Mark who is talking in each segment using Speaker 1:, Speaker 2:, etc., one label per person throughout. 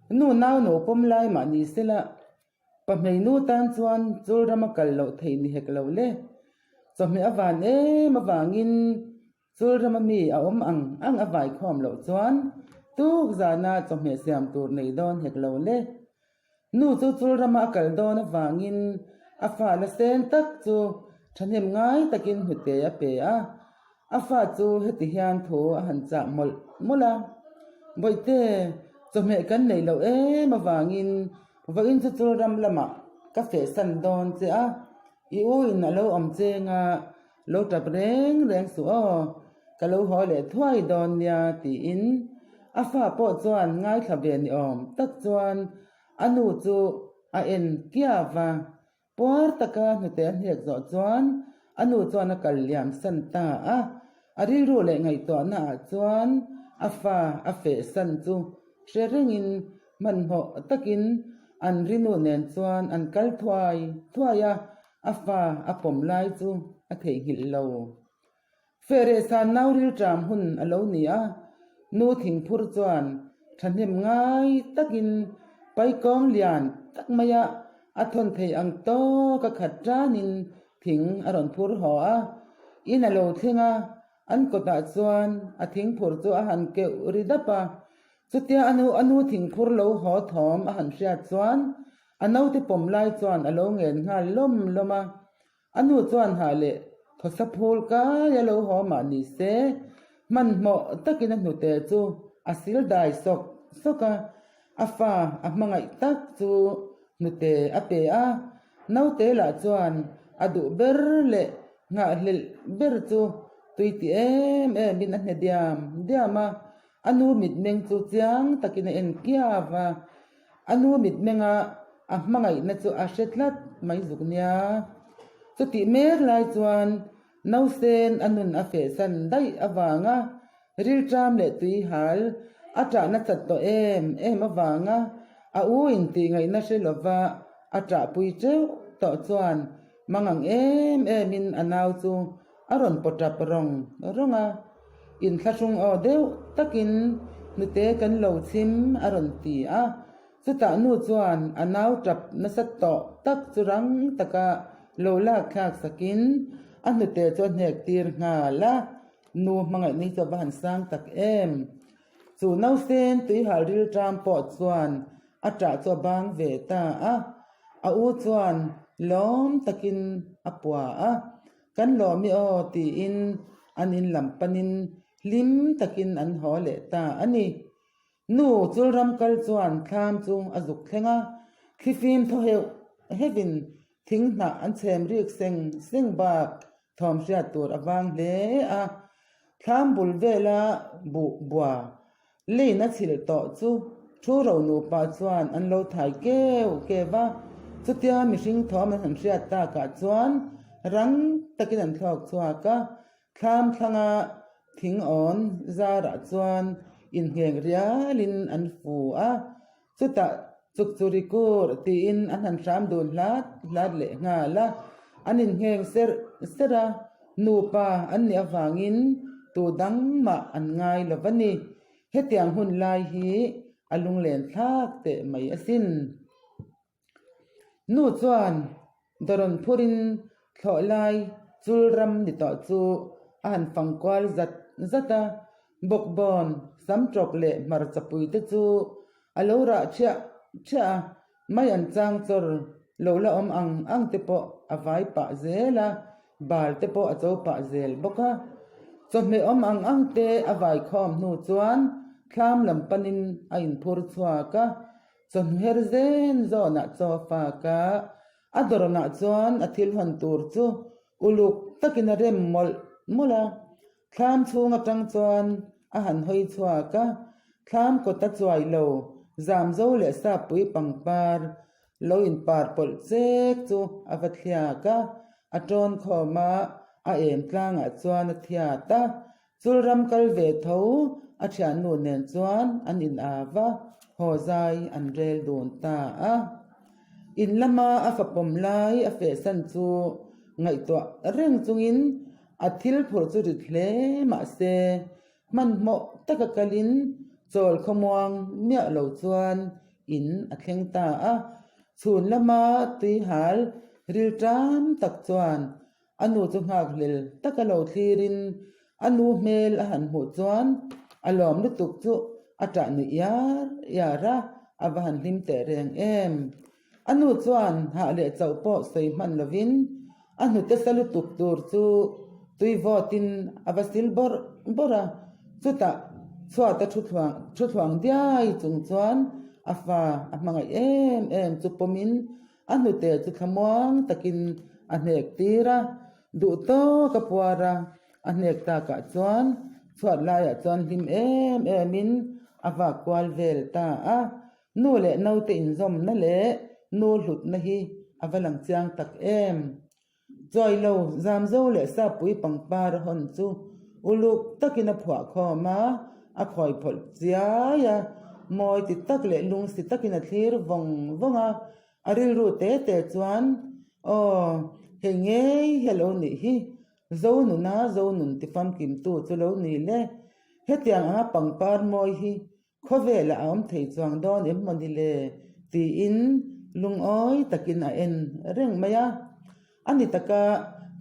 Speaker 1: nu nau no pom lai ma ni sela pa mei nu tan chuan chul rama kal lo thei ni hek lo le chome awan ma wangin chul rama mi a om ang avai khom lo chuan tuk zana chome siam tur nei don hek lo le nu chu chul rama kal don awangin afa la sen tak chu thanem ngai takin hute a pe afa chu heti hian tho a han cha mol mola boite chome kan nei lo ma wangin vagin chu chul ram lama ka fe san don che i u in alo om che nga lo tap reng su ka lo ho le thuai don nia ti in afa po chuan ngai thabe ni om tak chuan anu chu a en kia wa por taka hute hek zo chuan anu chuan a kal liam san ta ari ru le ngai to na chuan afa a fe san chu sherengin man ho takin an rinu nen chuan an kal thuaya afa apom lai chu a thei hil lo fere san nauril tram hun alo ni nu thing phur chuan thanem ngai takin pai kong lian tak maya a thon thei ang to ka khat tranin thing aron phur ho in alo thinga an kota chuan a thing phur chu a han ke ridapa chutia anu thing phur lo ho thom a han ria chuan anau te pom lai chuan alo ngen nga loma anu chuan ha le thosa phul ka ya lo ho ma ni se man mo takin anu te chu asil dai soka afa amangai tak chu nute ape nau te la chuan adu ber le nga hlel ber chu tuiti min a diama anu mit meng chu chiang takin en kiawa anu mit menga mangai na chu a shetlat mai zuknia chuti mek lai chuan nau sen anun a fe san dai awanga ril tram le tui hal atra na chat to awanga a u in ti ngai na shelowa atra pui cheu to chuan mangang min anau chu aron potap ronga in thlasung o deu takin nute kan lo chim aron ti chuta nu chuan anau trap na sat to tak churang taka lo la khak sakin anute chuan hek tir nga la nu mangai ni cho ban sang tak chu nau sen tui hal ril tram po chuan atra cho bang ve ta a u chuan lom takin apwa kan lo mi o ti in anin lampanin lim takin an ho le ta ani nu chul ram kal chuan thlam chung azuk thlenga khifim tho hevin thing na an chem riek seng bak thom ria tur awang le thlam bul vela bua leina chil to chu thu ro nu pa chuan an lo thai kewa chutia mihring thom an ria ta ka chuan rang takin an thlok chuaka thlam thlanga thing on zara chuan in heng rialin an fu chuta chukchurikur ti in an han ram dun hlat le nga la anin heng sera nupa an ni awangin tu dang ma an ngai lovani hetiang hun lai hi alung len thak te mai asin nu chuan doron phurin thlolai chulram ni to chu an fangkwal zata bokbon samtrok le mar chapui te chu alora cha mai an chang chor lola ang te po avai pa zela bal te po acho pa zel boka chome ang te avai khom nu chuan thlam lampanin ain phur chuaka chon her zen zona chofa ka adorona chuan athil han tur chu uluk takin rem mola thlam chunga tang chuan a han hoi chuaka thlam ko ta chuai lo zam zo le sa pui pangpar lo in par pol chek chu avathlia ka aton khoma a em tlang a chuan athia ta chulram kal ve tho a thian nu nen chuan an in awa hozai an rel dun ta in lama a fapom lai a fe san chu ngai to reng chungin athil phur chu ri thle ma se man mo takakalin chol khomwang mia lo chuan in a thleng ta a chhun lama tui hal ril tram tak chuan anu chu ngak hlel takalo thlirin anu hmel a han hu chuan alom lu tuk chu ata nu yara avan hlim te reng em anu chuan ha le chau po sei man lovin anu te salu tuk tur chu tui votin avasil bora chuta chuata thu thuang diai chung chuan afa amangai em chu pomin anu te chu thamuang takin anek tira du to kapuara anek ta ka chuan chuat lai a chuan hlim emin awa kwal vel ta a nu le no te in zom na le nu hlut na hi avalang chiang tak em choi lo zam zo le sa pui pangpar hon chu uluk takina phwa khoma a khoi phol chia ya moi ti tak le lung si takina thlir vonga aril ru te chuan o he nge hello ni hi zo nun ti fam kim tu chu lo ni le hetiang a pangpar moi hi khovela am thei chuang don em mani le ti in lung oi takin a en reng maya ani taka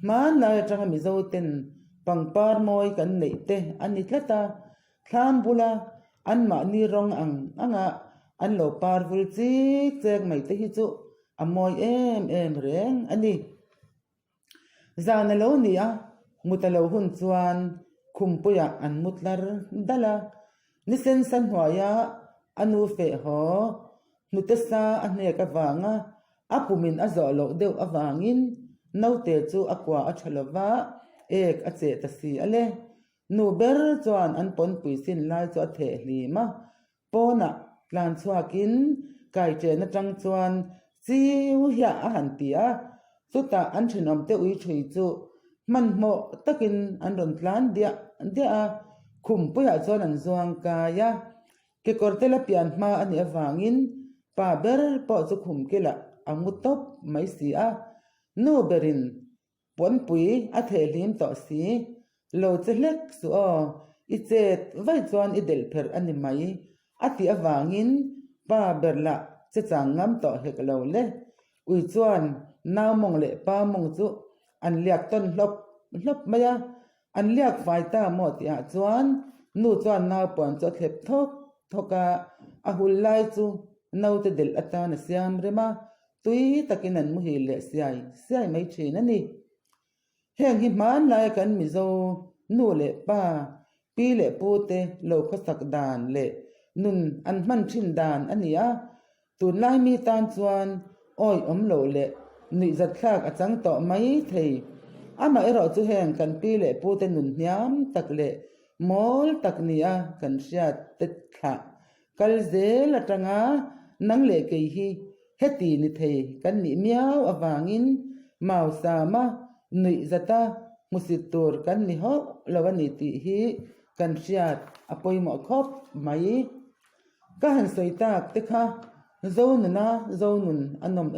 Speaker 1: man la tanga Mizo ten pangpar moi kan nei te ani tlata thlam bula an ma ni rong anga an lo par vul chik chek mai te hi chu amoi em reng ani zana lo ni a mutalo hun chuan khumpuya an mutlar dala nisen san hwaya anu fe ho nutesa ane ka wanga apumin azolo deu awangin naute chu akwa achalova ek ache ta si ale nu ber chuan an pon puisin lai chu the hlima pona tlan chuakin kai che na tang chuan chiu hia a han tia chuta an thinom te ui thui chu man mo takin an ron tlan dia a khumpuya chuan an zuang ka ya ke kortela pian ma ani awangin pa ber po chu khum kela amutop mai si a nu berin pon pui a thelim to si lo chelek su o ichet vai chuan idel pher ani mai ati awangin pa berla che changam to heklo le ui chuan naw mong le pa mong chu an liak ton hlop maya an liak vai ta mo ti a chuan nu chuan naw pon cho thlep thoka a hul lai chu nau te del atana siam rema tui takin an muhi le siai mai thina ni heng hi man lai kan Mizo nu le pa pi le pu te lo khosak dan le nun an man thin dan ania tun lai mi tan chuan oi om lo le ni zat khak achang to mai thei ama ero chu heng kan pi le pu te nun hniam tak le mol tak nia kan hriat te kha kal zel atanga nang le ke hi heti ni thei kan ni miao awangin mau sama nui zata musitur kan ni ho lawani ti hi kan hriat apoi mo khop mai ka han soitak te kha zonun anom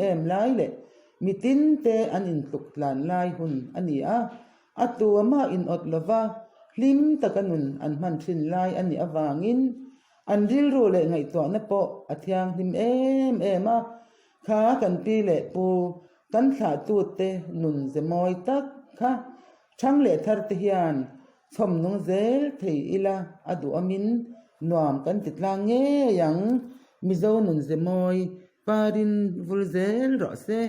Speaker 1: em lai le mitin te an in tuk tlan lai hun ani a atu ama in ot lova hlim takanun an man thin lai ani awangin an ril ru le ngai to na po athiang him em a kha kan pi le pu kan thla tu te nun Zemawi tak kha thang le thar te hian chom nung zel thei ila adu amin nuam kan titlang nge yang Mizo nun Zemawi Parin vul zel ro se